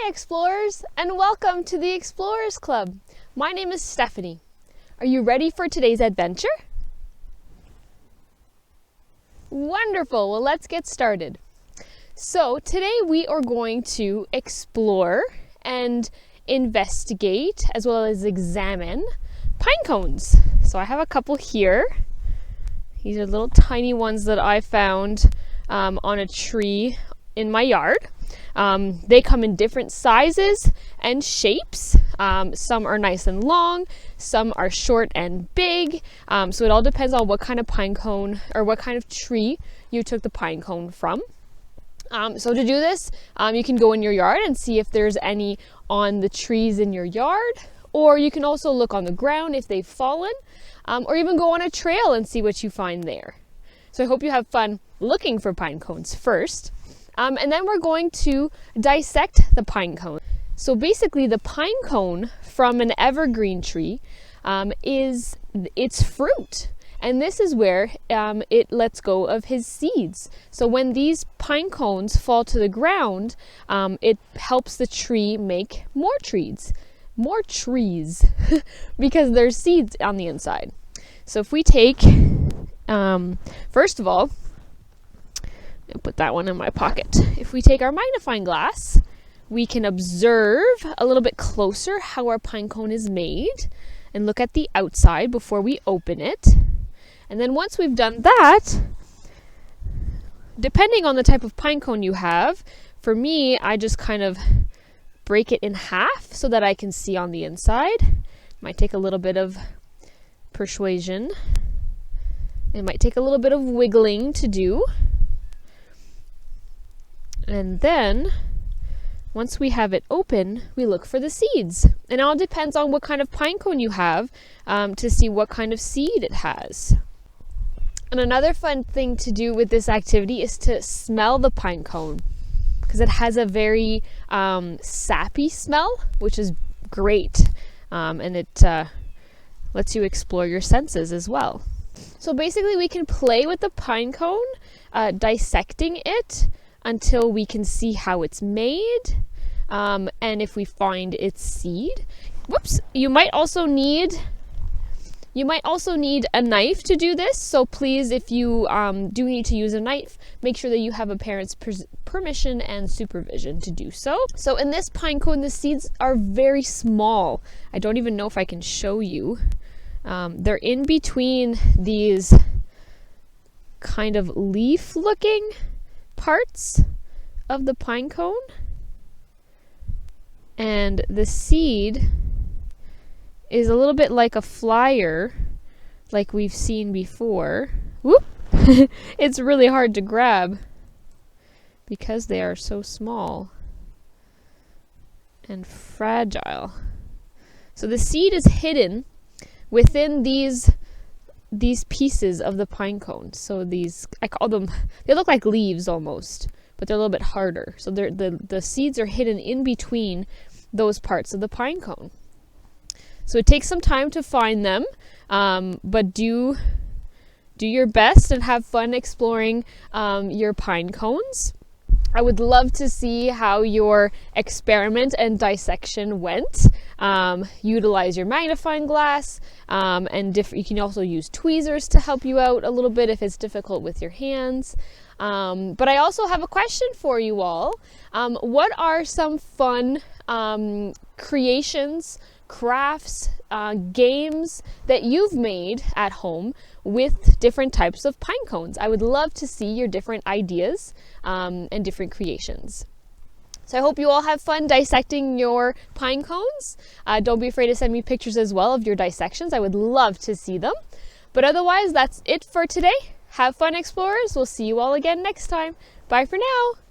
Explorers, and welcome to the Explorers Club. My name is Stephanie. Are you ready for today's adventure? Wonderful. Well, let's get started. So today we are going to explore and investigate as well as examine pine cones. So I have a couple here. These are little tiny ones that I found on a tree in my yard. They come in different sizes and shapes. Some are nice and long, some are short and big. So it all depends on what kind of pine cone or what kind of tree you took the pine cone from. So to do this, you can go in your yard and see if there's any on the trees in your yard, or you can also look on the ground if they've fallen, or even go on a trail and see what you find there. So I hope you have fun looking for pine cones first. And then we're going to dissect the pine cone. So basically the pine cone from an evergreen tree is its fruit. And this is where it lets go of his seeds. So when these pine cones fall to the ground, it helps the tree make more trees because there's seeds on the inside. So if we take, first of all, I'll put that one in my pocket. If we take our magnifying glass, we can observe a little bit closer how our pine cone is made and look at the outside before we open it. And then once we've done that, depending on the type of pine cone you have, for me, I just kind of break it in half so that I can see on the inside. Might take a little bit of persuasion. It might take a little bit of wiggling to do. And then, once we have it open, we look for the seeds. And it all depends on what kind of pine cone you have to see what kind of seed it has. And another fun thing to do with this activity is to smell the pine cone, because it has a very sappy smell, which is great. And it lets you explore your senses as well. So basically we can play with the pine cone, dissecting it, until we can see how it's made, and if we find its seed. You might also need a knife to do this, so please, if you do need to use a knife, make sure that you have a parent's permission and supervision to do so. So in this pine cone, the seeds are very small. I don't even know if I can show you. They're in between these kind of leaf looking parts of the pine cone, and the seed is a little bit like a flyer like we've seen before. Whoop! It's really hard to grab because they are so small and fragile. So the seed is hidden within these pieces of the pine cone. So these, I call them, they look like leaves almost, but they're a little bit harder. So the seeds are hidden in between those parts of the pine cone. So it takes some time to find them, but do your best and have fun exploring your pine cones. I would love to see how your experiment and dissection went. Utilize your magnifying glass, and you can also use tweezers to help you out a little bit if it's difficult with your hands. But I also have a question for you all. What are some fun creations, crafts, games that you've made at home with different types of pine cones? I would love to see your different ideas and different creations. So I hope you all have fun dissecting your pine cones. Don't be afraid to send me pictures as well of your dissections. I would love to see them. But otherwise, that's it for today. Have fun, explorers. We'll see you all again next time. Bye for now.